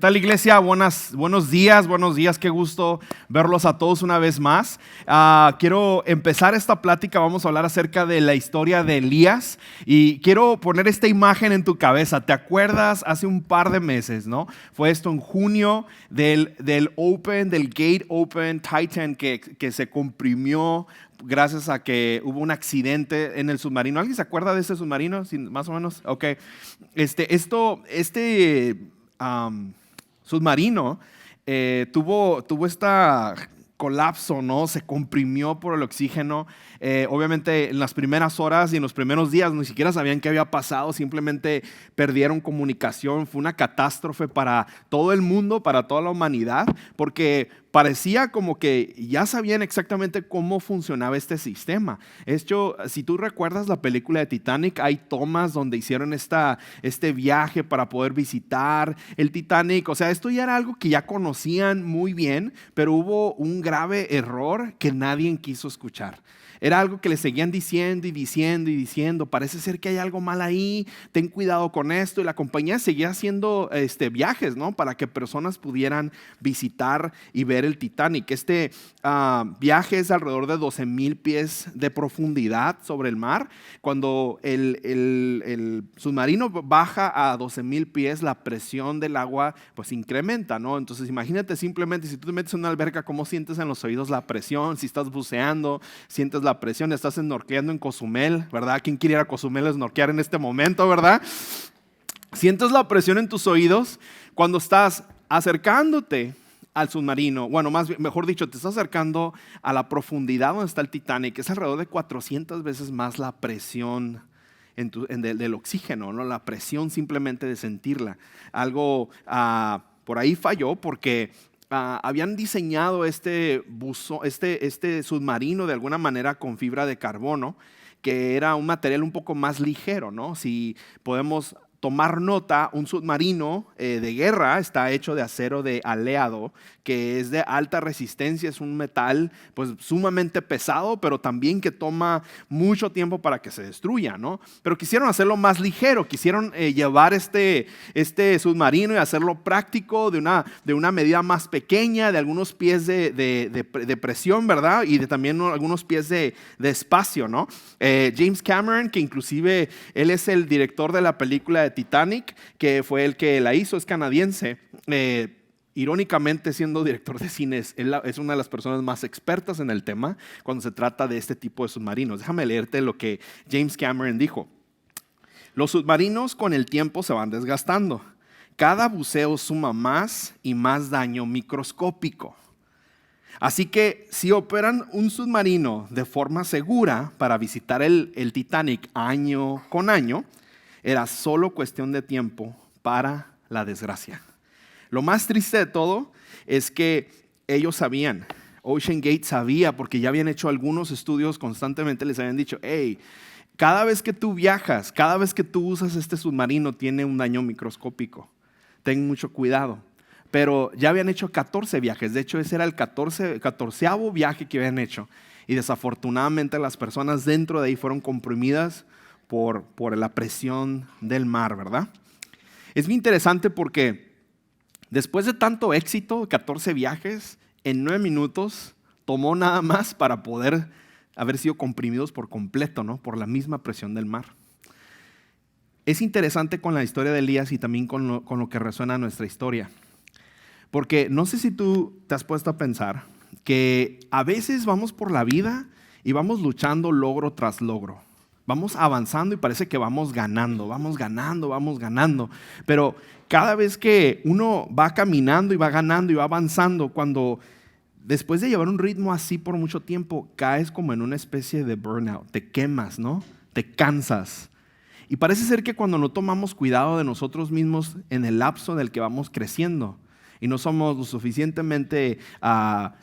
tal, iglesia? Buenos días, qué gusto verlos a todos una vez más. Quiero empezar esta plática, vamos a hablar acerca de la historia de Elías y quiero poner esta imagen en tu cabeza. ¿Te acuerdas hace un par de meses, no? Fue esto en junio del Gate Open Titan que se comprimió gracias a que hubo un accidente en el submarino. ¿Alguien se acuerda de ese submarino? ¿Sí, más o menos? Ok. Submarino tuvo esta colapso, ¿no? Se comprimió por el oxígeno. Obviamente en las primeras horas y en los primeros días ni siquiera sabían qué había pasado, simplemente perdieron comunicación. Fue una catástrofe para todo el mundo, para toda la humanidad, porque parecía como que ya sabían exactamente cómo funcionaba este sistema. Hecho, si tú recuerdas la película de Titanic, hay tomas donde hicieron este viaje para poder visitar el Titanic. O sea, esto ya era algo que ya conocían muy bien, pero hubo un grave error que nadie quiso escuchar. Era algo que le seguían diciendo y diciendo y diciendo. Parece ser que hay algo mal ahí, ten cuidado con esto. Y la compañía seguía haciendo viajes, ¿no? Para que personas pudieran visitar y ver el Titanic. Este viaje es alrededor de 12,000 pies de profundidad sobre el mar. Cuando el submarino baja a 12,000 pies, la presión del agua pues incrementa, ¿no? Entonces imagínate simplemente si tú te metes en una alberca, ¿cómo sientes en los oídos la presión? Si estás buceando, sientes la presión, estás snorkeando en Cozumel, ¿verdad? ¿Quién quiere ir a Cozumel a snorkear en este momento, verdad? Sientes la presión en tus oídos cuando estás acercándote al submarino. Bueno, mejor dicho, te estás acercando a la profundidad donde está el Titanic. Es alrededor de 400 veces más la presión del oxígeno, ¿no? La presión simplemente de sentirla. Algo por ahí falló porque habían diseñado este submarino de alguna manera con fibra de carbono, que era un material un poco más ligero, ¿no? Si podemos tomar nota, un submarino de guerra está hecho de acero de aleado, que es de alta resistencia, es un metal pues sumamente pesado, pero también que toma mucho tiempo para que se destruya, ¿no? Pero quisieron hacerlo más ligero, quisieron llevar este submarino y hacerlo práctico, de una medida más pequeña, de algunos pies de presión, ¿verdad? Y también algunos pies de espacio, ¿no? James Cameron, que inclusive él es el director de la película de Titanic, que fue el que la hizo, es canadiense. Irónicamente, siendo director de cine, es una de las personas más expertas en el tema cuando se trata de este tipo de submarinos. Déjame leerte lo que James Cameron dijo. Los submarinos con el tiempo se van desgastando. Cada buceo suma más y más daño microscópico. Así que si operan un submarino de forma segura para visitar el Titanic año con año, era solo cuestión de tiempo para la desgracia. Lo más triste de todo es que ellos sabían, Ocean Gate sabía, porque ya habían hecho algunos estudios constantemente, les habían dicho, hey, cada vez que tú viajas, cada vez que tú usas este submarino tiene un daño microscópico. Ten mucho cuidado. Pero ya habían hecho 14 viajes, de hecho ese era el 14º viaje que habían hecho. Y desafortunadamente las personas dentro de ahí fueron comprimidas por la presión del mar, ¿verdad? Es muy interesante porque después de tanto éxito, 14 viajes, en 9 minutos tomó nada más para poder haber sido comprimidos por completo, ¿no? Por la misma presión del mar. Es interesante con la historia de Elías y también con lo que resuena nuestra historia. Porque no sé si tú te has puesto a pensar que a veces vamos por la vida y vamos luchando logro tras logro. Vamos avanzando y parece que vamos ganando. Pero cada vez que uno va caminando y va ganando y va avanzando, cuando después de llevar un ritmo así por mucho tiempo, caes como en una especie de burnout. Te quemas, ¿no? Te cansas. Y parece ser que cuando no tomamos cuidado de nosotros mismos en el lapso en el que vamos creciendo, y no somos lo suficientemente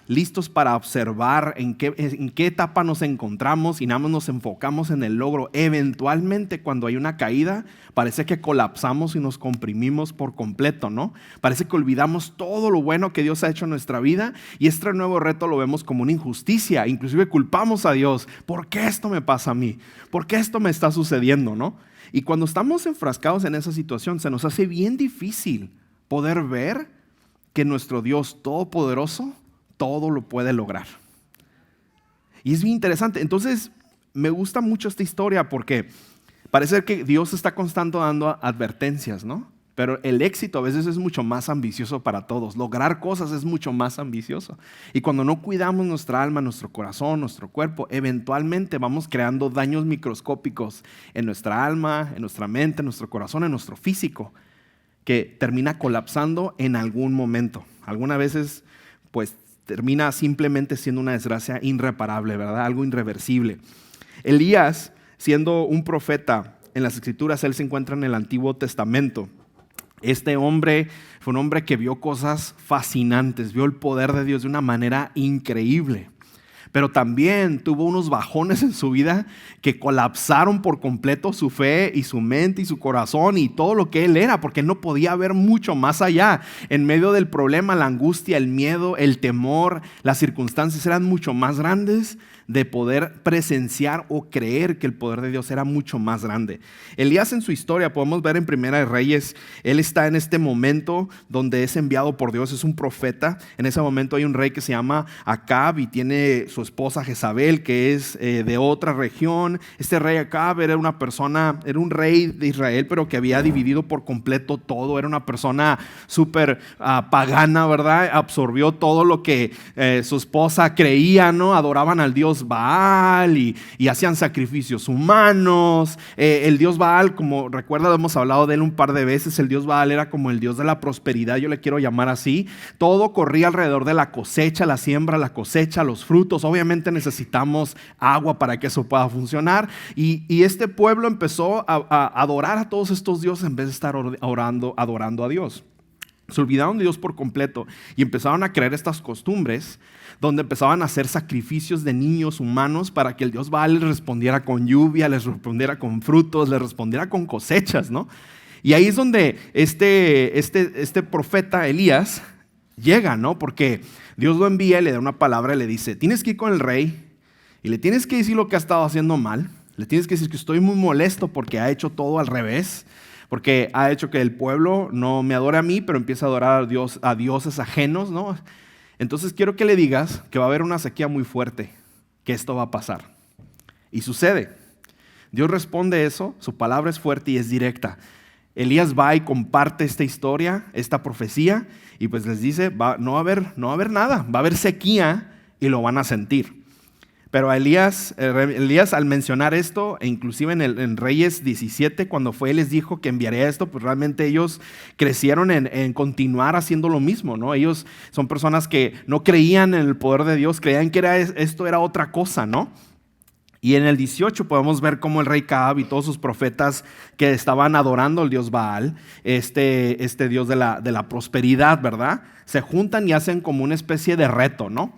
listos para observar en qué etapa nos encontramos y nada más nos enfocamos en el logro. Eventualmente, cuando hay una caída, parece que colapsamos y nos comprimimos por completo, ¿no? Parece que olvidamos todo lo bueno que Dios ha hecho en nuestra vida y este nuevo reto lo vemos como una injusticia. Inclusive culpamos a Dios. ¿Por qué esto me pasa a mí? ¿Por qué esto me está sucediendo, no? Y cuando estamos enfrascados en esa situación, se nos hace bien difícil poder ver que nuestro Dios todopoderoso todo lo puede lograr. Y es bien interesante. Entonces, me gusta mucho esta historia porque parece que Dios está constante dando advertencias, ¿no? Pero el éxito a veces es mucho más ambicioso para todos. Lograr cosas es mucho más ambicioso. Y cuando no cuidamos nuestra alma, nuestro corazón, nuestro cuerpo, eventualmente vamos creando daños microscópicos en nuestra alma, en nuestra mente, en nuestro corazón, en nuestro físico, que termina colapsando en algún momento. Algunas veces, pues, termina simplemente siendo una desgracia irreparable, ¿verdad? Algo irreversible. Elías, siendo un profeta en las Escrituras, él se encuentra en el Antiguo Testamento. Este hombre fue un hombre que vio cosas fascinantes, vio el poder de Dios de una manera increíble. Pero también tuvo unos bajones en su vida que colapsaron por completo su fe y su mente y su corazón y todo lo que él era, porque él no podía ver mucho más allá. En medio del problema, la angustia, el miedo, el temor, las circunstancias eran mucho más grandes de poder presenciar o creer que el poder de Dios era mucho más grande. Elías, en su historia, podemos ver en Primera de Reyes, él está en este momento donde es enviado por Dios, es un profeta. En ese momento hay un rey que se llama Acab y tiene su esposa Jezabel, que es de otra región. Este rey Acab era una persona, era un rey de Israel, pero que había dividido por completo todo. Era una persona súper pagana, ¿verdad? Absorbió todo lo que su esposa creía, ¿no? Adoraban al dios Baal y hacían sacrificios humanos. El dios Baal, como recuerda, hemos hablado de él un par de veces, el dios Baal era como el dios de la prosperidad, yo le quiero llamar así. Todo corría alrededor de la cosecha, la siembra, la cosecha, los frutos. Obviamente necesitamos agua para que eso pueda funcionar. Y este pueblo empezó a adorar a todos estos dioses en vez de estar adorando a Dios. Se olvidaron de Dios por completo y empezaron a creer estas costumbres donde empezaban a hacer sacrificios de niños humanos para que el dios Baal les respondiera con lluvia, les respondiera con frutos, les respondiera con cosechas, ¿no? Y ahí es donde este profeta Elías llega, ¿no? Porque Dios lo envía y le da una palabra y le dice: tienes que ir con el rey y le tienes que decir lo que ha estado haciendo mal, le tienes que decir que estoy muy molesto porque ha hecho todo al revés, porque ha hecho que el pueblo no me adore a mí, pero empieza a adorar a dioses ajenos, ¿no? Entonces quiero que le digas que va a haber una sequía muy fuerte, que esto va a pasar. Y sucede. Dios responde eso, su palabra es fuerte y es directa. Elías va y comparte esta historia, esta profecía, y pues les dice, no va a haber nada, va a haber sequía y lo van a sentir. Pero Elías al mencionar esto, e inclusive en Reyes 17, cuando él les dijo que enviaría esto, pues realmente ellos crecieron en continuar haciendo lo mismo, ¿no? Ellos son personas que no creían en el poder de Dios, creían que esto era otra cosa, ¿no? Y en el 18 podemos ver cómo el rey Acab y todos sus profetas que estaban adorando al dios Baal, este dios de la prosperidad, ¿verdad? Se juntan y hacen como una especie de reto, ¿no?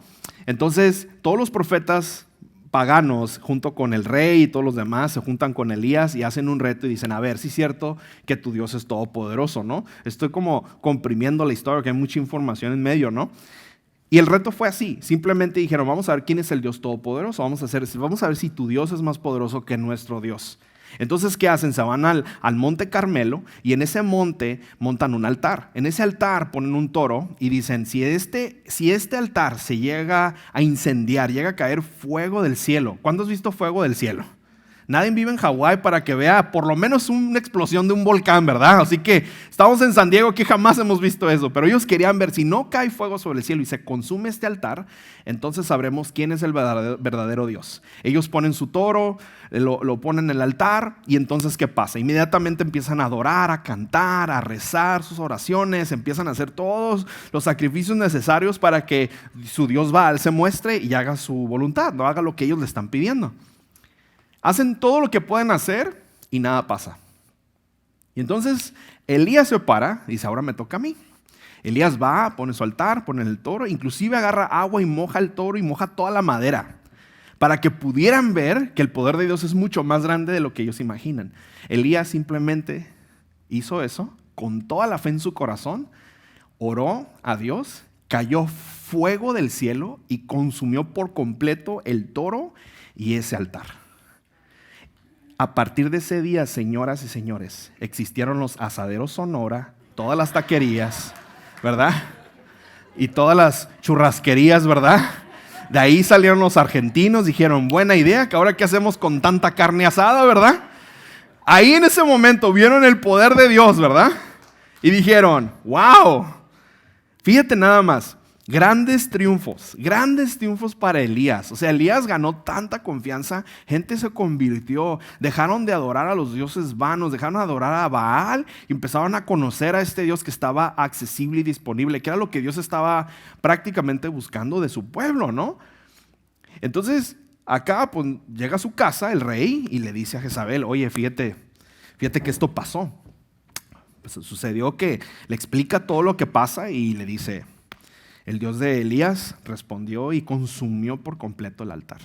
Entonces, todos los profetas paganos, junto con el rey y todos los demás, se juntan con Elías y hacen un reto y dicen: a ver, sí es cierto que tu Dios es todopoderoso, ¿no? Estoy como comprimiendo la historia, que hay mucha información en medio, ¿no? Y el reto fue así, simplemente dijeron: vamos a ver quién es el Dios todopoderoso, vamos a ver si tu Dios es más poderoso que nuestro Dios. Entonces, ¿qué hacen? Se van al monte Carmelo y en ese monte montan un altar. En ese altar ponen un toro y dicen: si este altar se llega a incendiar, llega a caer fuego del cielo. ¿Cuándo has visto fuego del cielo? Nadie vive en Hawái para que vea por lo menos una explosión de un volcán, ¿verdad? Así que estamos en San Diego, que jamás hemos visto eso. Pero ellos querían ver, si no cae fuego sobre el cielo y se consume este altar, entonces sabremos quién es el verdadero Dios. Ellos ponen su toro, lo ponen en el altar y entonces ¿qué pasa? Inmediatamente empiezan a adorar, a cantar, a rezar sus oraciones, empiezan a hacer todos los sacrificios necesarios para que su Dios Baal se muestre y haga su voluntad, no haga lo que ellos le están pidiendo. Hacen todo lo que pueden hacer y nada pasa. Y entonces Elías se para y dice: ahora me toca a mí. Elías va, pone su altar, pone el toro, inclusive agarra agua y moja el toro y moja toda la madera, para que pudieran ver que el poder de Dios es mucho más grande de lo que ellos imaginan. Elías simplemente hizo eso con toda la fe en su corazón, oró a Dios, cayó fuego del cielo y consumió por completo el toro y ese altar. A partir de ese día, señoras y señores, existieron los asaderos Sonora, todas las taquerías, ¿verdad? Y todas las churrasquerías, ¿verdad? De ahí salieron los argentinos, dijeron, buena idea, que ahora qué hacemos con tanta carne asada, ¿verdad? Ahí en ese momento vieron el poder de Dios, ¿verdad? Y dijeron, wow, fíjate nada más, grandes triunfos para Elías. O sea, Elías ganó tanta confianza, gente se convirtió, dejaron de adorar a los dioses vanos, dejaron de adorar a Baal y empezaron a conocer a este Dios que estaba accesible y disponible, que era lo que Dios estaba prácticamente buscando de su pueblo, ¿no? Entonces, acá pues, llega a su casa el rey y le dice a Jezabel, oye, fíjate que esto pasó. Pues, sucedió que le explica todo lo que pasa y le dice, el Dios de Elías respondió y consumió por completo el altar.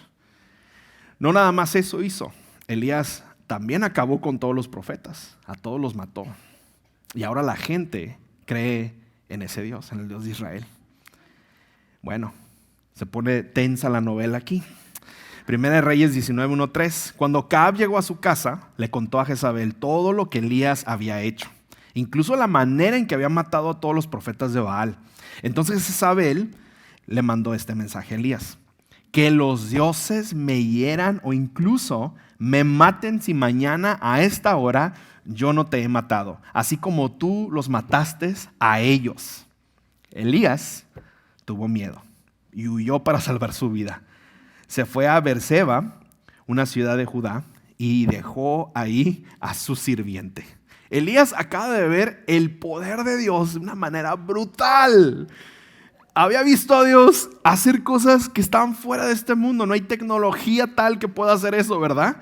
No nada más eso hizo. Elías también acabó con todos los profetas, a todos los mató. Y ahora la gente cree en ese Dios, en el Dios de Israel. Bueno, se pone tensa la novela aquí. Primera de Reyes 19:1-3. Cuando Acab llegó a su casa, le contó a Jezabel todo lo que Elías había hecho, incluso la manera en que había matado a todos los profetas de Baal. Entonces Jezabel le mandó este mensaje a Elías: que los dioses me hieran o incluso me maten si mañana a esta hora yo no te he matado, así como tú los mataste a ellos. Elías tuvo miedo y huyó para salvar su vida. Se fue a Beerseba, una ciudad de Judá, y dejó ahí a su sirviente. Elías acaba de ver el poder de Dios de una manera brutal. Había visto a Dios hacer cosas que estaban fuera de este mundo. No hay tecnología tal que pueda hacer eso, ¿verdad?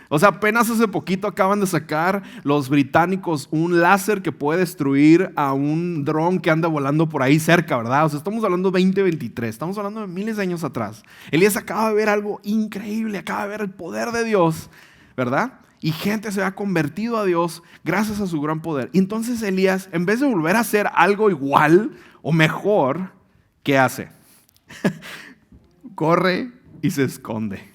O sea, apenas hace poquito acaban de sacar los británicos un láser que puede destruir a un dron que anda volando por ahí cerca, ¿verdad? O sea, estamos hablando de 2023, estamos hablando de miles de años atrás. Elías acaba de ver algo increíble, acaba de ver el poder de Dios, ¿verdad? Y gente se ha convertido a Dios gracias a su gran poder. Y entonces Elías, en vez de volver a hacer algo igual o mejor, ¿qué hace? Corre y se esconde.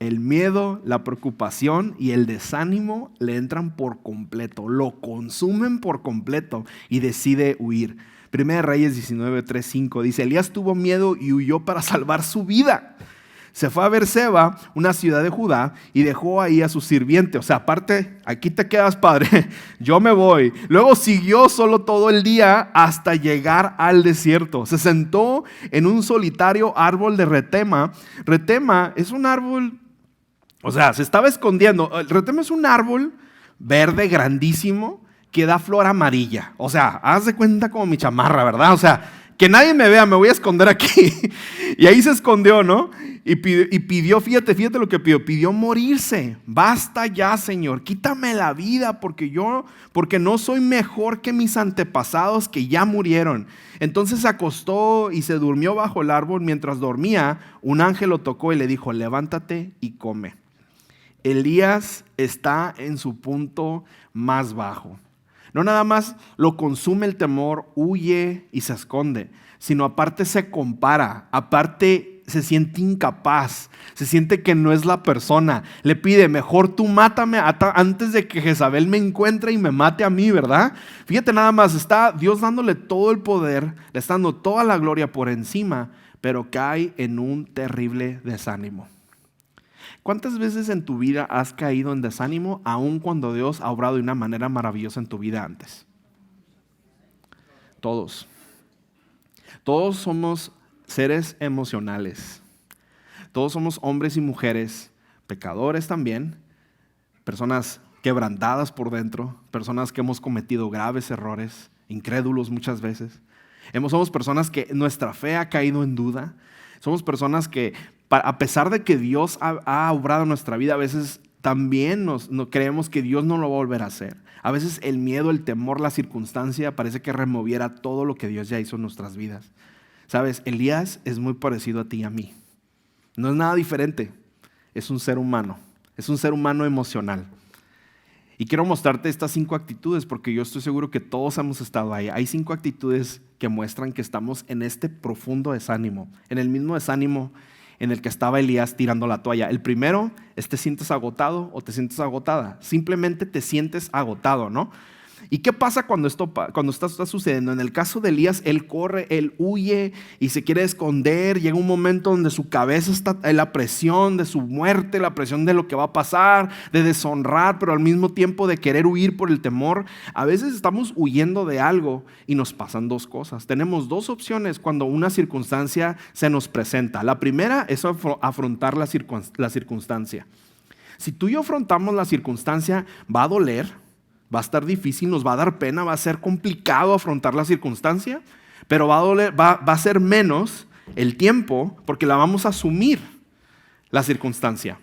El miedo, la preocupación y el desánimo le entran por completo, lo consumen por completo y decide huir. Primera de Reyes 19:3-5 dice, Elías tuvo miedo y huyó para salvar su vida. Se fue a Beerseba, una ciudad de Judá, y dejó ahí a su sirviente. O sea, aparte, aquí te quedas, padre, yo me voy. Luego siguió solo todo el día hasta llegar al desierto. Se sentó en un solitario árbol de retema. Retema es un árbol, o sea, se estaba escondiendo. El retema es un árbol verde grandísimo que da flor amarilla. O sea, haz de cuenta como mi chamarra, ¿verdad? O sea, que nadie me vea, me voy a esconder aquí. Y ahí se escondió, ¿no? Y pidió, fíjate lo que pidió morirse. Basta ya, Señor, quítame la vida porque no soy mejor que mis antepasados que ya murieron. Entonces se acostó y se durmió bajo el árbol. Mientras dormía, un ángel lo tocó y le dijo, levántate y come. Elías está en su punto más bajo. No nada más lo consume el temor, huye y se esconde, sino aparte se compara, aparte se siente incapaz, se siente que no es la persona. Le pide, mejor tú mátame antes de que Jezabel me encuentre y me mate a mí, ¿verdad? Fíjate nada más, está Dios dándole todo el poder, le está dando toda la gloria por encima, pero cae en un terrible desánimo. ¿Cuántas veces en tu vida has caído en desánimo aun cuando Dios ha obrado de una manera maravillosa en tu vida antes? Todos. Todos somos seres emocionales. Todos somos hombres y mujeres, pecadores también, personas quebrantadas por dentro, personas que hemos cometido graves errores, incrédulos muchas veces. Somos personas que nuestra fe ha caído en duda. Somos personas que, a pesar de que Dios ha obrado en nuestra vida, a veces también no creemos que Dios no lo va a volver a hacer. A veces el miedo, el temor, la circunstancia parece que removiera todo lo que Dios ya hizo en nuestras vidas. ¿Sabes? Elías es muy parecido a ti y a mí. No es nada diferente. Es un ser humano. Es un ser humano emocional. Y quiero mostrarte estas 5 actitudes porque yo estoy seguro que todos hemos estado ahí. Hay 5 actitudes que muestran que estamos en este profundo desánimo, en el mismo desánimo en el que estaba Elías tirando la toalla. El primero es te sientes agotado o te sientes agotada. Simplemente te sientes agotado, ¿no? ¿Y qué pasa cuando esto está sucediendo? En el caso de Elías, él corre, él huye y se quiere esconder. Llega un momento donde su cabeza está en la presión de su muerte, la presión de lo que va a pasar, de deshonrar, pero al mismo tiempo de querer huir por el temor. A veces estamos huyendo de algo y nos pasan dos cosas. Tenemos dos opciones cuando una circunstancia se nos presenta. La primera es afrontar la circunstancia. Si tú y yo afrontamos la circunstancia, va a doler, va a estar difícil, nos va a dar pena, va a ser complicado afrontar la circunstancia, pero va a doler, va a ser menos el tiempo porque la vamos a asumir, la circunstancia.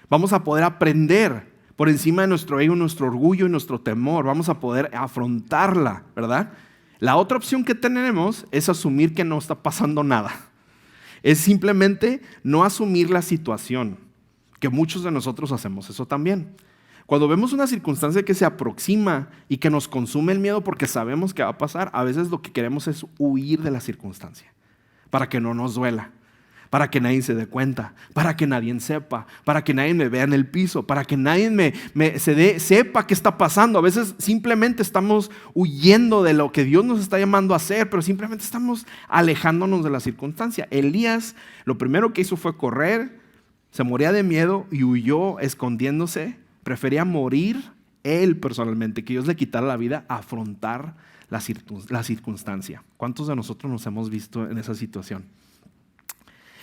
Vamos a poder aprender por encima de nuestro ego, nuestro orgullo y nuestro temor. Vamos a poder afrontarla, ¿verdad? La otra opción que tenemos es asumir que no está pasando nada. Es simplemente no asumir la situación, que muchos de nosotros hacemos eso también. Cuando vemos una circunstancia que se aproxima y que nos consume el miedo porque sabemos que va a pasar, a veces lo que queremos es huir de la circunstancia para que no nos duela, para que nadie se dé cuenta, para que nadie sepa, para que nadie me vea en el piso, para que nadie sepa qué está pasando. A veces simplemente estamos huyendo de lo que Dios nos está llamando a hacer, pero simplemente estamos alejándonos de la circunstancia. Elías lo primero que hizo fue correr, se moría de miedo y huyó escondiéndose. Prefería morir él personalmente, que Dios le quitara la vida, a afrontar la circunstancia. ¿Cuántos de nosotros nos hemos visto en esa situación?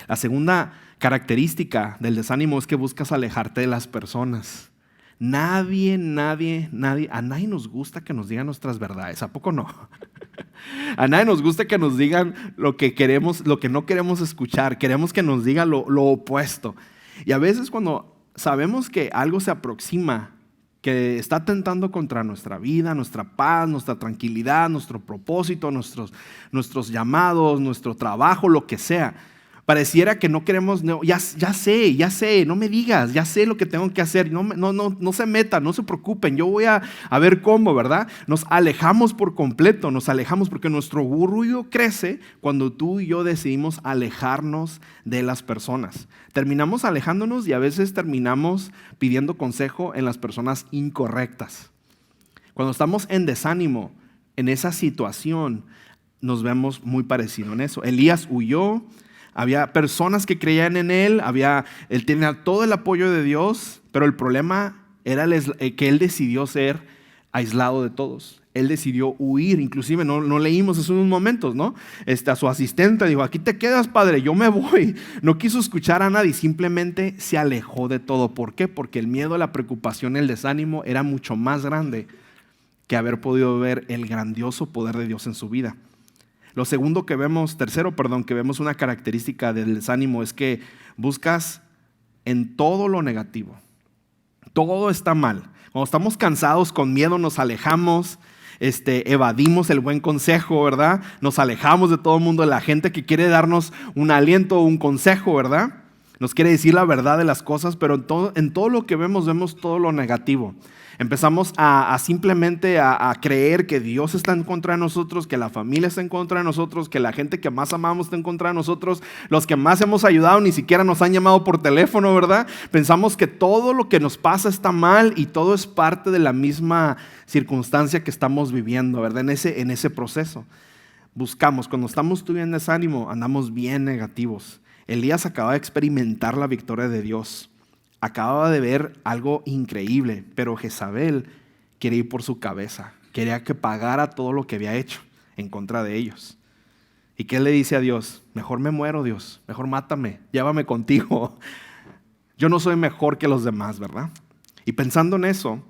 La segunda característica del desánimo es que buscas alejarte de las personas. A nadie nos gusta que nos digan nuestras verdades. ¿A poco no? A nadie nos gusta que nos digan lo que queremos, lo que no queremos escuchar. Queremos que nos digan lo opuesto. Y a veces cuando sabemos que algo se aproxima, que está atentando contra nuestra vida, nuestra paz, nuestra tranquilidad, nuestro propósito, nuestros llamados, nuestro trabajo, lo que sea, pareciera que no queremos, ya sé, no me digas, ya sé lo que tengo que hacer, no se metan, no se preocupen, yo voy a ver cómo, ¿verdad? Nos alejamos por completo, nos alejamos porque nuestro orgullo crece cuando tú y yo decidimos alejarnos de las personas. Terminamos alejándonos y a veces terminamos pidiendo consejo en las personas incorrectas. Cuando estamos en desánimo, en esa situación, nos vemos muy parecido en eso. Elías huyó. Había personas que creían en él, él tenía todo el apoyo de Dios, pero el problema era que él decidió ser aislado de todos. Él decidió huir, inclusive no leímos eso en unos momentos, ¿no? A su asistente dijo, aquí te quedas, padre, yo me voy. No quiso escuchar a nadie, simplemente se alejó de todo. ¿Por qué? Porque el miedo, la preocupación, el desánimo era mucho más grande que haber podido ver el grandioso poder de Dios en su vida. Tercero, que vemos una característica del desánimo es que buscas en todo lo negativo. Todo está mal. Cuando estamos cansados, con miedo, nos alejamos, evadimos el buen consejo, ¿verdad? Nos alejamos de todo el mundo, de la gente que quiere darnos un aliento o un consejo, ¿verdad? Nos quiere decir la verdad de las cosas, pero en todo lo que vemos todo lo negativo. Empezamos a simplemente a creer que Dios está en contra de nosotros, que la familia está en contra de nosotros, que la gente que más amamos está en contra de nosotros, los que más hemos ayudado ni siquiera nos han llamado por teléfono, ¿verdad? Pensamos que todo lo que nos pasa está mal y todo es parte de la misma circunstancia que estamos viviendo, ¿verdad? En ese proceso. Cuando estamos tú en desánimo, andamos bien negativos. Elías acaba de experimentar la victoria de Dios. Acababa de ver algo increíble, pero Jezabel quería ir por su cabeza. Quería que pagara todo lo que había hecho en contra de ellos. ¿Y qué le dice a Dios? Mejor me muero, Dios. Mejor mátame. Llévame contigo. Yo no soy mejor que los demás, ¿verdad? Y pensando en eso,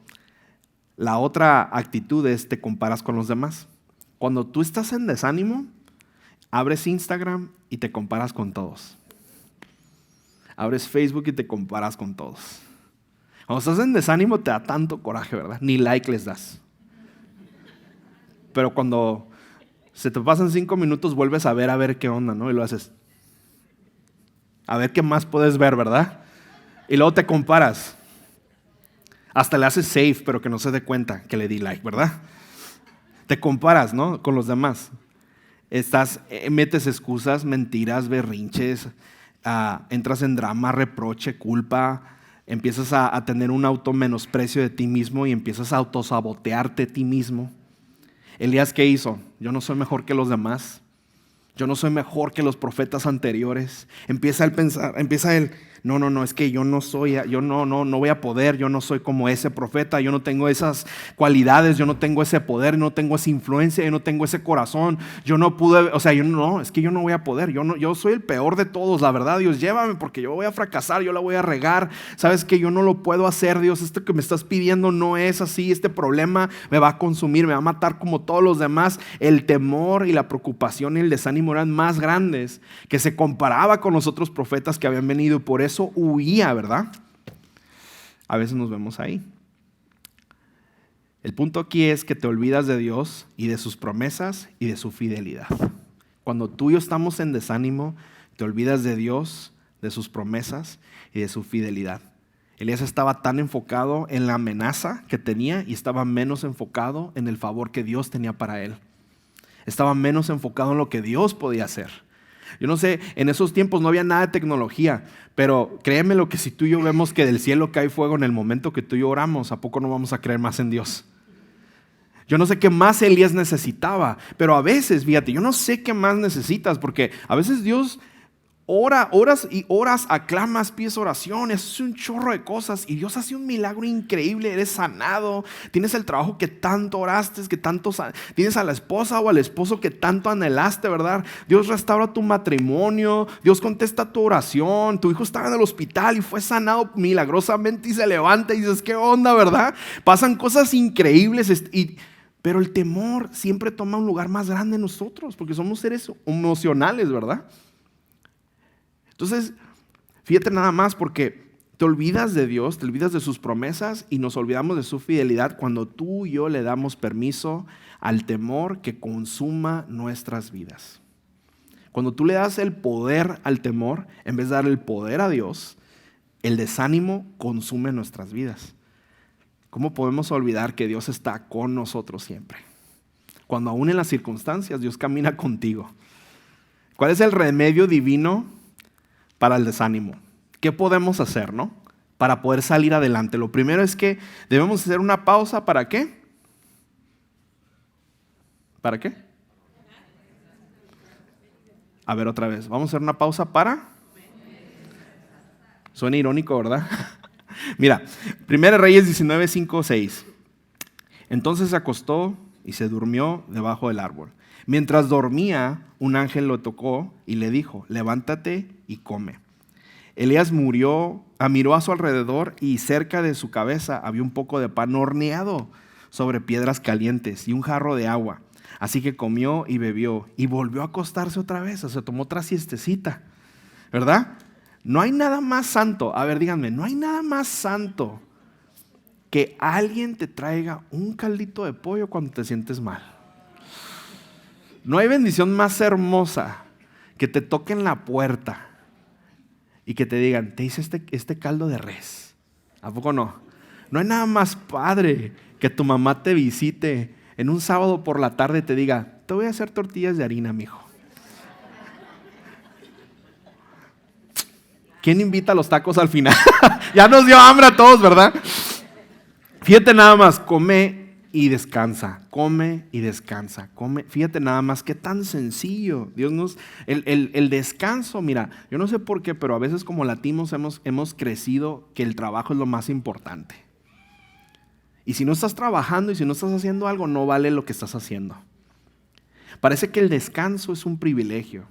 la otra actitud es te comparas con los demás. Cuando tú estás en desánimo, abres Instagram y te comparas con todos. Abres Facebook y te comparas con todos. Cuando estás en desánimo te da tanto coraje, ¿verdad? Ni like les das. Pero cuando se te pasan 5 minutos vuelves a ver qué onda, ¿no? Y lo haces. A ver qué más puedes ver, ¿verdad? Y luego te comparas. Hasta le haces save, pero que no se dé cuenta que le di like, ¿verdad? Te comparas, ¿no? Con los demás. Metes excusas, mentiras, berrinches, entras en drama, reproche, culpa, empiezas a tener un automenosprecio de ti mismo y empiezas a autosabotearte a ti mismo. Elías, ¿qué hizo? Yo no soy mejor que los demás. Yo no soy mejor que los profetas anteriores. Empieza él, no, es que yo no voy a poder, yo no soy como ese profeta, yo no tengo esas cualidades, yo no tengo ese poder, no tengo esa influencia, yo no tengo ese corazón, yo no pude, es que yo no voy a poder, yo soy el peor de todos, la verdad, Dios, llévame porque yo voy a fracasar, yo la voy a regar, sabes que yo no lo puedo hacer, Dios, esto que me estás pidiendo no es así, este problema me va a consumir, me va a matar como todos los demás. El temor y la preocupación y el desánimo eran más grandes, que se comparaba con los otros profetas que habían venido, y por eso huía, ¿verdad? A veces nos vemos ahí. El punto aquí es que te olvidas de Dios y de sus promesas y de su fidelidad. Cuando tú y yo estamos en desánimo, te olvidas de Dios, de sus promesas y de su fidelidad. Elías estaba tan enfocado en la amenaza que tenía y estaba menos enfocado en el favor que Dios tenía para él. Estaba menos enfocado en lo que Dios podía hacer. Yo no sé, en esos tiempos no había nada de tecnología, pero créeme lo que si tú y yo vemos que del cielo cae fuego en el momento que tú y yo oramos, ¿a poco no vamos a creer más en Dios? Yo no sé qué más Elías necesitaba, pero a veces, fíjate, yo no sé qué más necesitas, porque a veces Dios horas y horas, aclamas, pides oraciones, hace un chorro de cosas y Dios hace un milagro increíble, eres sanado, tienes el trabajo que tanto oraste, que tanto tienes a la esposa o al esposo que tanto anhelaste, ¿verdad? Dios restaura tu matrimonio, Dios contesta tu oración, tu hijo estaba en el hospital y fue sanado milagrosamente y se levanta y dices, ¿qué onda, verdad? Pasan cosas increíbles pero el temor siempre toma un lugar más grande en nosotros porque somos seres emocionales, ¿verdad? Entonces, fíjate nada más porque te olvidas de Dios, te olvidas de sus promesas y nos olvidamos de su fidelidad cuando tú y yo le damos permiso al temor que consuma nuestras vidas. Cuando tú le das el poder al temor, en vez de darle el poder a Dios, el desánimo consume nuestras vidas. ¿Cómo podemos olvidar que Dios está con nosotros siempre? Cuando aún en las circunstancias Dios camina contigo. ¿Cuál es el remedio divino para el desánimo? ¿Qué podemos hacer, no? Para poder salir adelante. Lo primero es que debemos hacer una pausa. ¿Para qué? ¿Para qué? A ver, otra vez. Vamos a hacer una pausa para... Suena irónico, ¿verdad? Mira, 1 Reyes 19, 5, 6. Entonces se acostó y se durmió debajo del árbol. Mientras dormía, un ángel lo tocó y le dijo, levántate y come. Elías miró a su alrededor y cerca de su cabeza había un poco de pan horneado sobre piedras calientes y un jarro de agua. Así que comió y bebió y volvió a acostarse otra vez, o sea, tomó otra siestecita, ¿verdad? No hay nada más santo, a ver, díganme, no hay nada más santo que alguien te traiga un caldito de pollo cuando te sientes mal. No hay bendición más hermosa que te toquen la puerta y que te digan, te hice este caldo de res. ¿A poco no? No hay nada más padre que tu mamá te visite en un sábado por la tarde y te diga, te voy a hacer tortillas de harina, mijo. ¿Quién invita a los tacos al final? Ya nos dio hambre a todos, ¿verdad? Fíjate nada más, come y descansa, come y descansa, come. Fíjate nada más, qué tan sencillo. Dios nos, el descanso, mira, yo no sé por qué, pero a veces como latinos hemos crecido que el trabajo es lo más importante. Y si no estás trabajando y si no estás haciendo algo, no vale lo que estás haciendo. Parece que el descanso es un privilegio.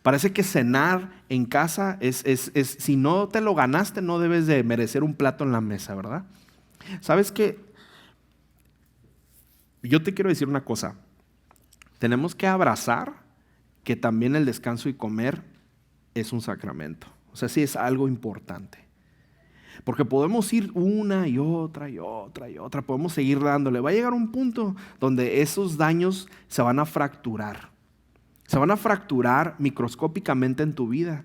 Parece que cenar en casa si no te lo ganaste, no debes de merecer un plato en la mesa, ¿verdad? ¿Sabes qué? Yo te quiero decir una cosa. Tenemos que abrazar que también el descanso y comer es un sacramento. O sea, sí es algo importante. Porque podemos ir una y otra y otra y otra. Podemos seguir dándole. Va a llegar un punto donde esos daños se van a fracturar. Se van a fracturar microscópicamente en tu vida.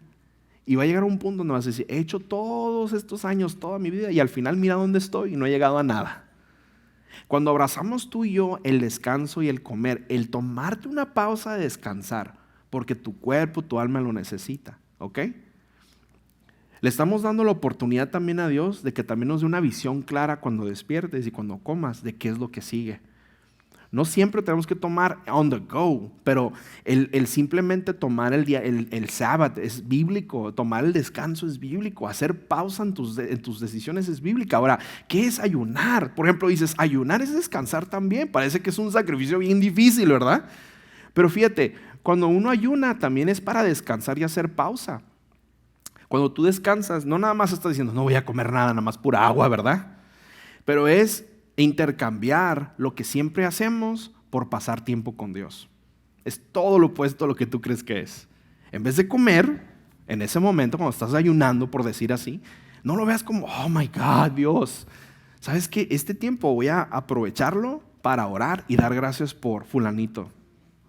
Y va a llegar un punto donde vas a decir, he hecho todos estos años, toda mi vida, y al final mira dónde estoy y no he llegado a nada. Cuando abrazamos tú y yo el descanso y el comer, el tomarte una pausa de descansar, porque tu cuerpo, tu alma lo necesita, ¿ok? Le estamos dando la oportunidad también a Dios de que también nos dé una visión clara cuando despiertes y cuando comas de qué es lo que sigue. No siempre tenemos que tomar on the go, pero el simplemente tomar el día, el sábado es bíblico, tomar el descanso es bíblico, hacer pausa en tus decisiones es bíblica. Ahora, ¿qué es ayunar? Por ejemplo, dices, ayunar es descansar también. Parece que es un sacrificio bien difícil, ¿verdad? Pero fíjate, cuando uno ayuna también es para descansar y hacer pausa. Cuando tú descansas, no nada más estás diciendo, no voy a comer nada, nada más pura agua, ¿verdad? Pero es intercambiar lo que siempre hacemos por pasar tiempo con Dios. Es todo lo opuesto a lo que tú crees que es. En vez de comer, en ese momento, cuando estás ayunando, por decir así, no lo veas como, oh my God, Dios. ¿Sabes qué? Este tiempo voy a aprovecharlo para orar y dar gracias por fulanito,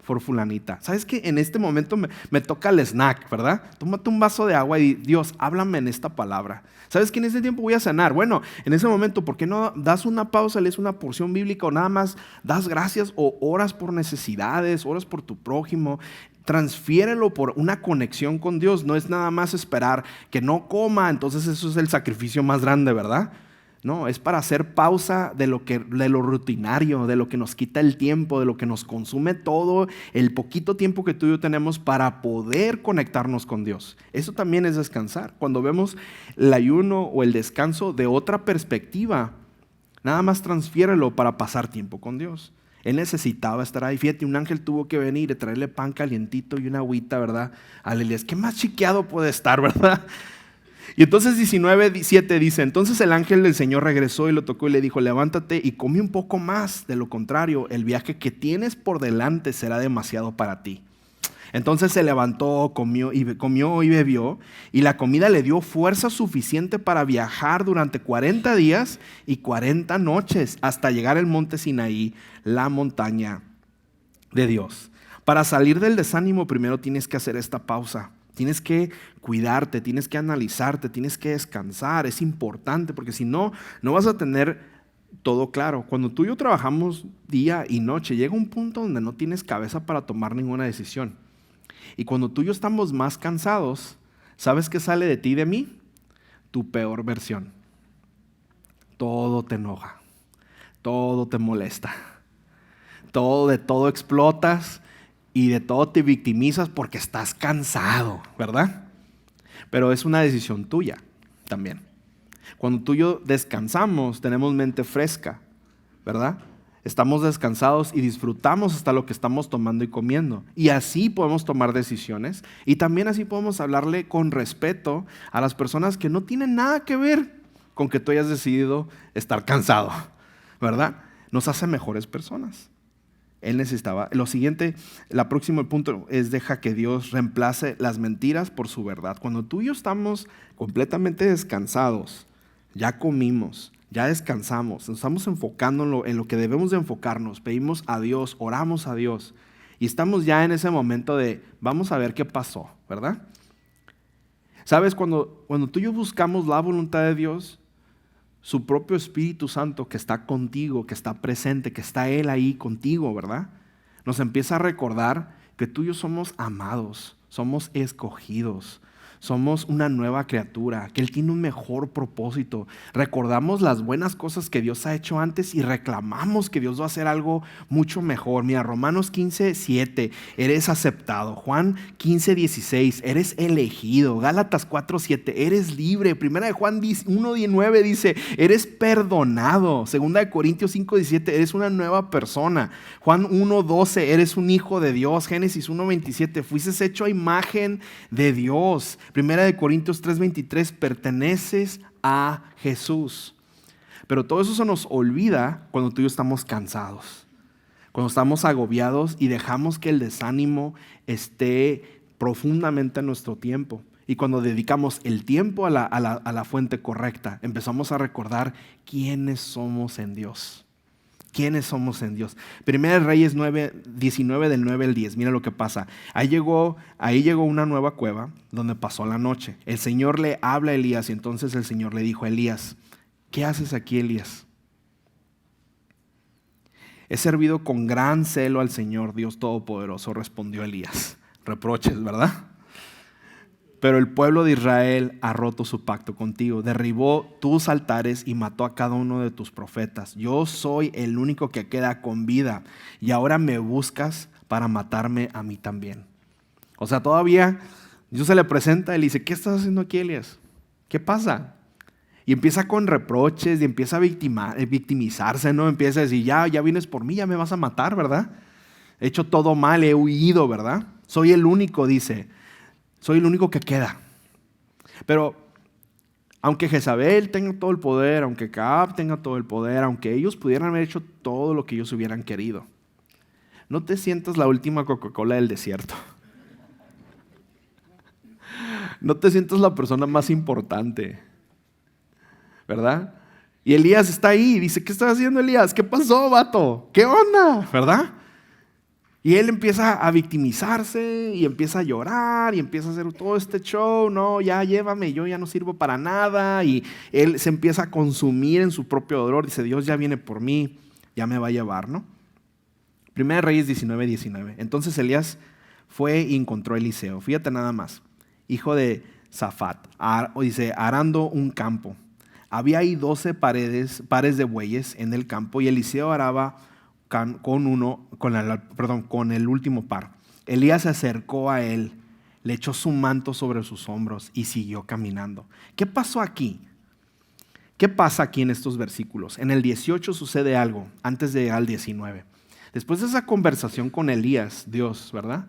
por fulanita. ¿Sabes qué? En este momento me toca el snack, ¿verdad? Tómate un vaso de agua y Dios, háblame en esta palabra. ¿Sabes qué? En este tiempo voy a cenar. Bueno, en ese momento, ¿por qué no das una pausa, lees una porción bíblica o nada más das gracias o oras por necesidades, oras por tu prójimo? Transfiérelo por una conexión con Dios. No es nada más esperar que no coma, entonces eso es el sacrificio más grande, ¿verdad? No, es para hacer pausa de lo rutinario, de lo que nos quita el tiempo, de lo que nos consume todo el poquito tiempo que tú y yo tenemos para poder conectarnos con Dios. Eso también es descansar. Cuando vemos el ayuno o el descanso de otra perspectiva, nada más transfiérelo para pasar tiempo con Dios. Él necesitaba estar ahí. Fíjate, un ángel tuvo que venir y traerle pan calientito y una agüita, ¿verdad? A Elías. ¿Qué más chiqueado puede estar, verdad? Y entonces 19:7 dice, entonces el ángel del Señor regresó y lo tocó y le dijo, levántate y come un poco más, de lo contrario, el viaje que tienes por delante será demasiado para ti. Entonces se levantó, comió y bebió, y la comida le dio fuerza suficiente para viajar durante 40 días y 40 noches hasta llegar al monte Sinaí, la montaña de Dios. Para salir del desánimo primero tienes que hacer esta pausa. Tienes que cuidarte, tienes que analizarte, tienes que descansar. Es importante porque si no, no vas a tener todo claro. Cuando tú y yo trabajamos día y noche, llega un punto donde no tienes cabeza para tomar ninguna decisión. Y cuando tú y yo estamos más cansados, ¿sabes qué sale de ti y de mí? Tu peor versión. Todo te enoja, todo te molesta, de todo explotas. Y de todo te victimizas porque estás cansado, ¿verdad? Pero es una decisión tuya también. Cuando tú y yo descansamos, tenemos mente fresca, ¿verdad? Estamos descansados y disfrutamos hasta lo que estamos tomando y comiendo. Y así podemos tomar decisiones. Y también así podemos hablarle con respeto a las personas que no tienen nada que ver con que tú hayas decidido estar cansado, ¿verdad? Nos hace mejores personas. Él necesitaba. Lo siguiente, el próximo punto es deja que Dios reemplace las mentiras por su verdad. Cuando tú y yo estamos completamente descansados, ya comimos, ya descansamos, nos estamos enfocando en lo que debemos de enfocarnos, pedimos a Dios, oramos a Dios y estamos ya en ese momento de vamos a ver qué pasó, ¿verdad? ¿Sabes? Cuando tú y yo buscamos la voluntad de Dios, su propio Espíritu Santo que está contigo, que está presente, que está Él ahí contigo, ¿verdad? Nos empieza a recordar que tú y yo somos amados, somos escogidos, somos una nueva criatura, que Él tiene un mejor propósito. Recordamos las buenas cosas que Dios ha hecho antes y reclamamos que Dios va a hacer algo mucho mejor. Mira, Romanos 15:7, eres aceptado. Juan 15:16, eres elegido. Gálatas 4:7, eres libre. Primera de Juan 1:9 dice, eres perdonado. Segunda de Corintios 5:17, eres una nueva persona. Juan 1:12, eres un hijo de Dios. Génesis 1:27, fuiste hecho a imagen de Dios. Primera de Corintios 3:23, perteneces a Jesús. Pero todo eso se nos olvida cuando tú y yo estamos cansados, cuando estamos agobiados y dejamos que el desánimo esté profundamente en nuestro tiempo. Y cuando dedicamos el tiempo a la fuente correcta, empezamos a recordar quiénes somos en Dios. ¿Quiénes somos en Dios? Primera de Reyes 19 del 9 al 10. Mira lo que pasa. Ahí llegó una nueva cueva donde pasó la noche. El Señor le habla a Elías y entonces el Señor le dijo a Elías, ¿qué haces aquí, Elías? He servido con gran celo al Señor Dios Todopoderoso, respondió Elías. Reproches, ¿verdad? pero el pueblo de Israel ha roto su pacto contigo, derribó tus altares y mató a cada uno de tus profetas. Yo soy el único que queda con vida y ahora me buscas para matarme a mí también. O sea, todavía Dios se le presenta y le dice, ¿qué estás haciendo aquí, Elías? ¿Qué pasa? Y empieza con reproches y empieza a victimizarse, ¿no? Empieza a decir, ya vienes por mí, ya me vas a matar, ¿verdad? He hecho todo mal, he huido, ¿verdad? Soy el único, dice. Soy el único que queda. Pero aunque Jezabel tenga todo el poder, aunque Acab tenga todo el poder, aunque ellos pudieran haber hecho todo lo que ellos hubieran querido, no te sientas la última Coca-Cola del desierto. No te sientas la persona más importante, ¿verdad? Y Elías está ahí y dice, ¿qué estás haciendo, Elías? ¿Qué pasó, vato? ¿Qué onda? ¿Verdad? Y él empieza a victimizarse y empieza a llorar y empieza a hacer todo este show, no, ya llévame, yo ya no sirvo para nada. Y él se empieza a consumir en su propio dolor, dice, Dios ya viene por mí, ya me va a llevar, ¿no? Primera de Reyes 19:19. Entonces Elías fue y encontró a Eliseo, fíjate nada más, hijo de Safat, dice, arando un campo. Había ahí 12 pares de bueyes en el campo y Eliseo araba con el último par. Elías se acercó a él, le echó su manto sobre sus hombros y siguió caminando. ¿Qué pasó aquí? ¿Qué pasa aquí en estos versículos? En el 18 sucede algo, antes de llegar al 19. Después de esa conversación con Elías, Dios, ¿verdad?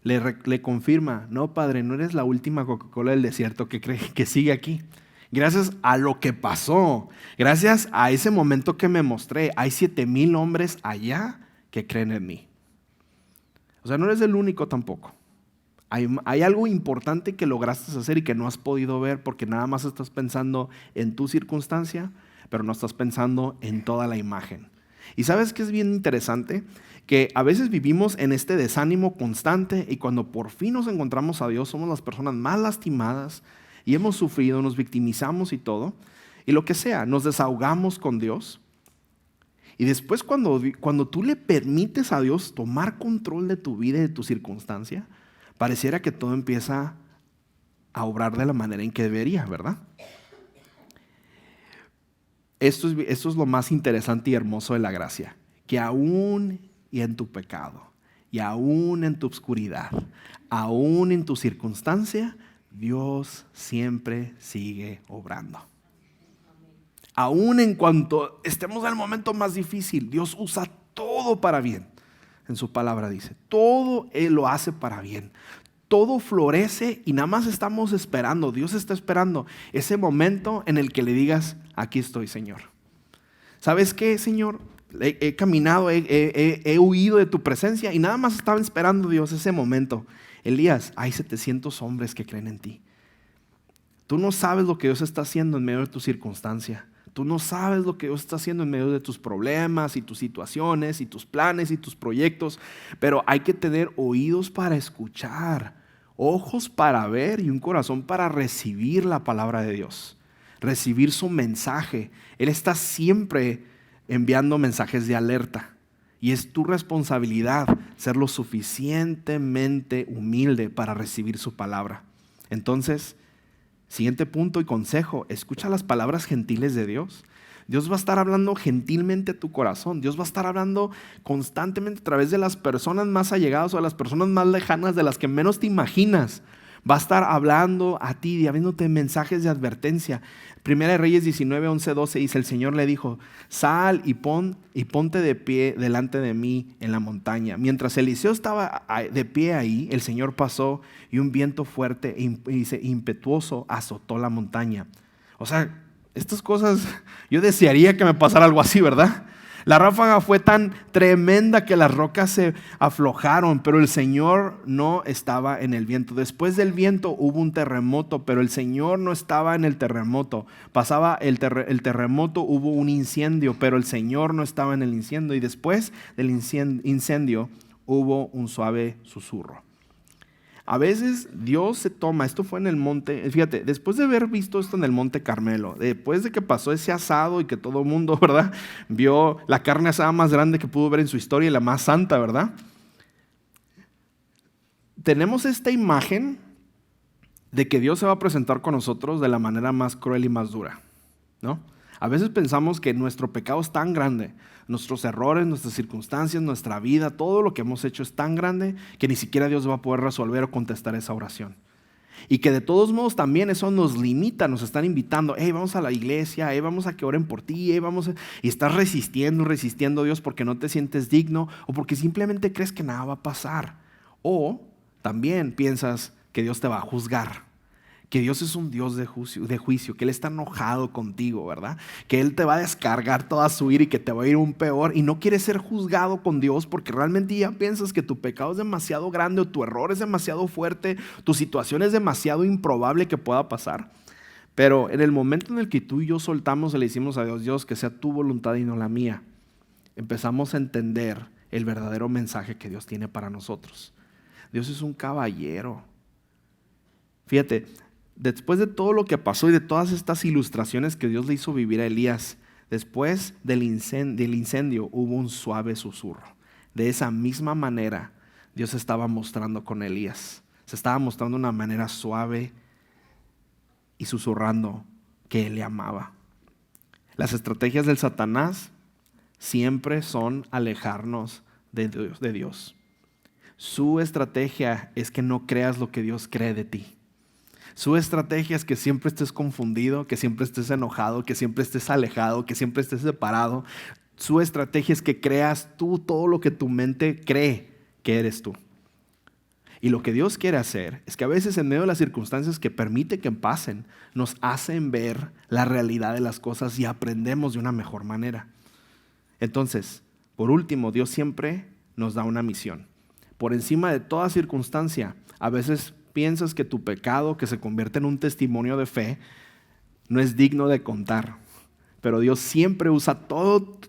Le confirma, no, padre, no eres la última Coca-Cola del desierto que sigue aquí. Gracias a lo que pasó, gracias a ese momento que me mostré, hay 7,000 hombres allá que creen en mí. O sea, no eres el único tampoco. Hay algo importante que lograste hacer y que no has podido ver porque nada más estás pensando en tu circunstancia, pero no estás pensando en toda la imagen. Y ¿sabes qué es bien interesante? Que a veces vivimos en este desánimo constante y cuando por fin nos encontramos a Dios somos las personas más lastimadas y hemos sufrido, nos victimizamos y todo, y lo que sea, nos desahogamos con Dios. Y después cuando tú le permites a Dios tomar control de tu vida y de tu circunstancia, pareciera que todo empieza a obrar de la manera en que debería, ¿verdad? Esto es lo más interesante y hermoso de la gracia, que aún y en tu pecado, y aún en tu oscuridad, aún en tu circunstancia, Dios siempre sigue obrando. Aún en cuanto estemos en el momento más difícil, Dios usa todo para bien. En su palabra dice, todo Él lo hace para bien. Todo florece y nada más estamos esperando, Dios está esperando ese momento en el que le digas, aquí estoy, Señor. ¿Sabes qué, Señor? He caminado, he huido de tu presencia y nada más estaba esperando, Dios, ese momento. Elías, hay 700 hombres que creen en ti. Tú no sabes lo que Dios está haciendo en medio de tu circunstancia. Tú no sabes lo que Dios está haciendo en medio de tus problemas y tus situaciones y tus planes y tus proyectos. Pero hay que tener oídos para escuchar, ojos para ver y un corazón para recibir la palabra de Dios. Recibir su mensaje. Él está siempre enviando mensajes de alerta. Y es tu responsabilidad ser lo suficientemente humilde para recibir su palabra. Entonces, siguiente punto y consejo, escucha las palabras gentiles de Dios. Dios va a estar hablando gentilmente a tu corazón. Dios va a estar hablando constantemente a través de las personas más allegadas o de las personas más lejanas, de las que menos te imaginas. Va a estar hablando a ti y habiéndote mensajes de advertencia. Primera de Reyes 19:11-12 dice, el Señor le dijo, sal y ponte de pie delante de mí en la montaña. Mientras Eliseo estaba de pie ahí, el Señor pasó y un viento fuerte e impetuoso azotó la montaña. O sea, estas cosas, yo desearía que me pasara algo así, ¿verdad? La ráfaga fue tan tremenda que las rocas se aflojaron, pero el Señor no estaba en el viento. Después del viento hubo un terremoto, pero el Señor no estaba en el terremoto. Pasaba el terremoto, hubo un incendio, pero el Señor no estaba en el incendio. Y después del incendio hubo un suave susurro. A veces Dios se toma, esto fue en el monte, fíjate, después de haber visto esto en el monte Carmelo, después de que pasó ese asado y que todo el mundo, ¿verdad? Vio la carne asada más grande que pudo ver en su historia y la más santa, ¿verdad? Tenemos esta imagen de que Dios se va a presentar con nosotros de la manera más cruel y más dura, ¿no? A veces pensamos que nuestro pecado es tan grande, nuestros errores, nuestras circunstancias, nuestra vida, todo lo que hemos hecho es tan grande que ni siquiera Dios va a poder resolver o contestar esa oración. Y que de todos modos también eso nos limita, nos están invitando, hey, vamos a la iglesia, hey, vamos a que oren por ti, hey, y estás resistiendo Dios porque no te sientes digno o porque simplemente crees que nada va a pasar. O también piensas que Dios te va a juzgar, que Dios es un Dios de juicio, que Él está enojado contigo, ¿verdad? Que Él te va a descargar toda su ira y que te va a ir un peor y no quieres ser juzgado con Dios porque realmente ya piensas que tu pecado es demasiado grande o tu error es demasiado fuerte, tu situación es demasiado improbable que pueda pasar. Pero en el momento en el que tú y yo soltamos y le decimos a Dios, Dios, que sea tu voluntad y no la mía, empezamos a entender el verdadero mensaje que Dios tiene para nosotros. Dios es un caballero. Fíjate, después de todo lo que pasó y de todas estas ilustraciones que Dios le hizo vivir a Elías, después del incendio hubo un suave susurro. De esa misma manera, Dios se estaba mostrando con Elías. Se estaba mostrando de una manera suave y susurrando que Él le amaba. Las estrategias del Satanás siempre son alejarnos de Dios. Su estrategia es que no creas lo que Dios cree de ti. Su estrategia es que siempre estés confundido, que siempre estés enojado, que siempre estés alejado, que siempre estés separado. Su estrategia es que creas tú todo lo que tu mente cree que eres tú. Y lo que Dios quiere hacer es que a veces en medio de las circunstancias que permite que pasen, nos hacen ver la realidad de las cosas y aprendemos de una mejor manera. Entonces, por último, Dios siempre nos da una misión. Por encima de toda circunstancia, a veces piensas que tu pecado, que se convierte en un testimonio de fe, no es digno de contar. Pero Dios siempre usa todo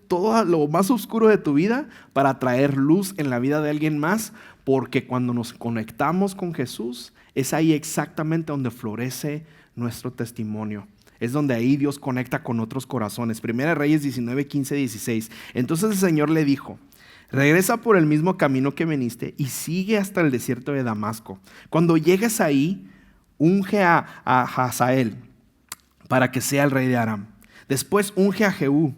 lo más oscuro de tu vida para traer luz en la vida de alguien más, porque cuando nos conectamos con Jesús, es ahí exactamente donde florece nuestro testimonio. Es donde ahí Dios conecta con otros corazones. Primera Reyes 19, 15, 16. Entonces el Señor le dijo: regresa por el mismo camino que viniste y sigue hasta el desierto de Damasco. Cuando llegues ahí, unge a Hazael para que sea el rey de Aram. Después unge a Jehú,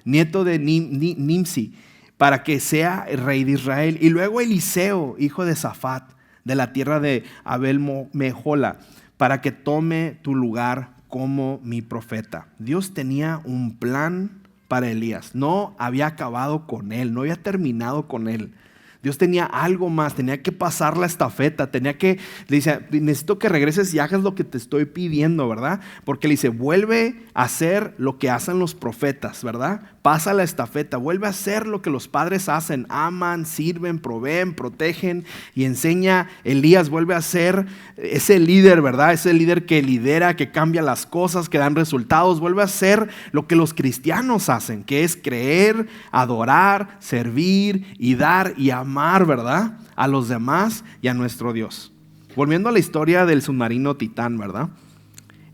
nieto de Nimsi, para que sea el rey de Israel. Y luego Eliseo, hijo de Safat, de la tierra de Abel Mehola, para que tome tu lugar como mi profeta. Dios tenía un plan para Elías. No había acabado con él, no había terminado con él. Dios tenía algo más, tenía que pasar la estafeta, le dice, necesito que regreses y hagas lo que te estoy pidiendo, ¿verdad? Porque le dice, vuelve a hacer lo que hacen los profetas, ¿verdad? Pasa la estafeta, vuelve a hacer lo que los padres hacen, aman, sirven, proveen, protegen y enseña. Elías vuelve a ser ese líder, ¿verdad? Ese líder que lidera, que cambia las cosas, que dan resultados, vuelve a hacer lo que los cristianos hacen, que es creer, adorar, servir y dar y amar, ¿verdad? A los demás y a nuestro Dios. Volviendo a la historia del submarino Titán, ¿verdad?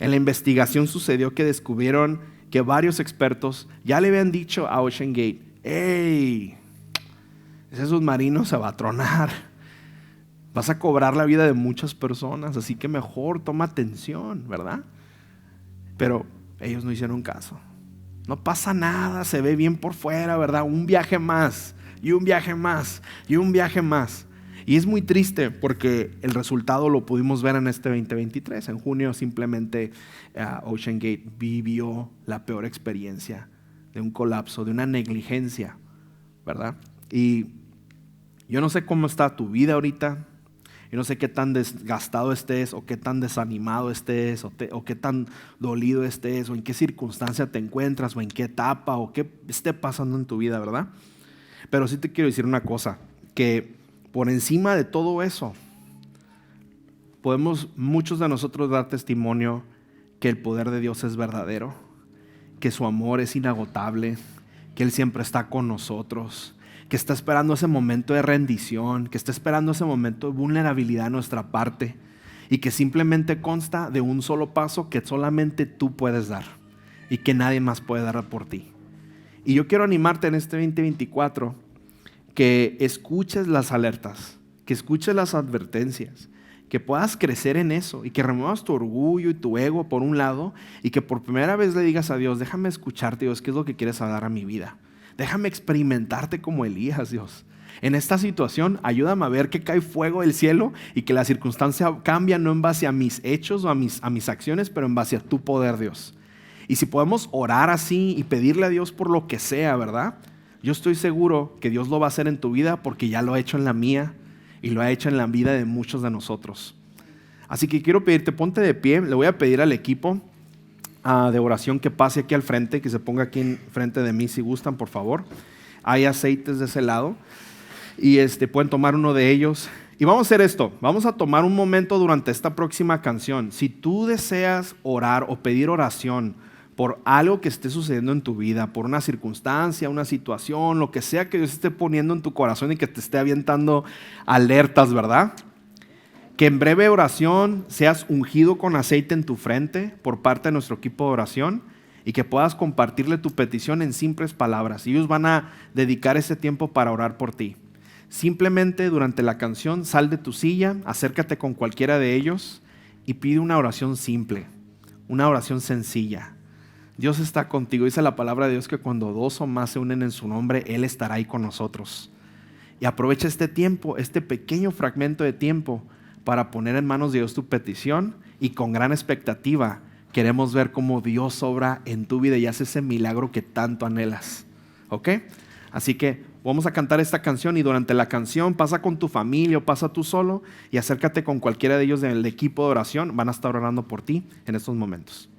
En la investigación sucedió que descubrieron que varios expertos ya le habían dicho a Ocean Gate: hey, ese submarino se va a tronar, vas a cobrar la vida de muchas personas, así que mejor toma atención, ¿verdad? Pero ellos no hicieron caso. No pasa nada, se ve bien por fuera, ¿verdad? Un viaje más, y un viaje más, y un viaje más. Y es muy triste porque el resultado lo pudimos ver en este 2023. En junio simplemente Ocean Gate vivió la peor experiencia de un colapso, de una negligencia, ¿verdad? Y yo no sé cómo está tu vida ahorita. Yo no sé qué tan desgastado estés o qué tan desanimado estés o qué tan dolido estés o en qué circunstancia te encuentras o en qué etapa o qué esté pasando en tu vida, ¿verdad? Pero sí te quiero decir una cosa, que por encima de todo eso, podemos muchos de nosotros dar testimonio que el poder de Dios es verdadero, que su amor es inagotable, que Él siempre está con nosotros, que está esperando ese momento de rendición, que está esperando ese momento de vulnerabilidad de nuestra parte y que simplemente consta de un solo paso que solamente tú puedes dar y que nadie más puede dar por ti. Y yo quiero animarte en este 2024 que escuches las alertas, que escuches las advertencias, que puedas crecer en eso y que remuevas tu orgullo y tu ego por un lado y que por primera vez le digas a Dios, déjame escucharte, Dios, ¿qué es lo que quieres dar a mi vida? Déjame experimentarte como Elías, Dios. En esta situación, ayúdame a ver que cae fuego del cielo y que la circunstancia cambia no en base a mis hechos o a mis acciones, pero en base a tu poder, Dios. Y si podemos orar así y pedirle a Dios por lo que sea, ¿verdad? Yo estoy seguro que Dios lo va a hacer en tu vida porque ya lo ha hecho en la mía y lo ha hecho en la vida de muchos de nosotros. Así que quiero pedirte, ponte de pie. Le voy a pedir al equipo de oración que pase aquí al frente, que se ponga aquí en frente de mí si gustan, por favor. Hay aceites de ese lado y pueden tomar uno de ellos. Y vamos a hacer esto, vamos a tomar un momento durante esta próxima canción. Si tú deseas orar o pedir oración por algo que esté sucediendo en tu vida, por una circunstancia, una situación, lo que sea que Dios esté poniendo en tu corazón y que te esté avientando alertas, ¿verdad? Que en breve oración seas ungido con aceite en tu frente por parte de nuestro equipo de oración y que puedas compartirle tu petición en simples palabras. Y ellos van a dedicar ese tiempo para orar por ti. Simplemente durante la canción sal de tu silla, acércate con cualquiera de ellos y pide una oración simple, una oración sencilla. Dios está contigo. Dice la palabra de Dios que cuando dos o más se unen en su nombre, Él estará ahí con nosotros. Y aprovecha este tiempo, este pequeño fragmento de tiempo para poner en manos de Dios tu petición y con gran expectativa queremos ver cómo Dios obra en tu vida y hace ese milagro que tanto anhelas. ¿Ok? Así que vamos a cantar esta canción y durante la canción pasa con tu familia o pasa tú solo y acércate con cualquiera de ellos del equipo de oración. Van a estar orando por ti en estos momentos.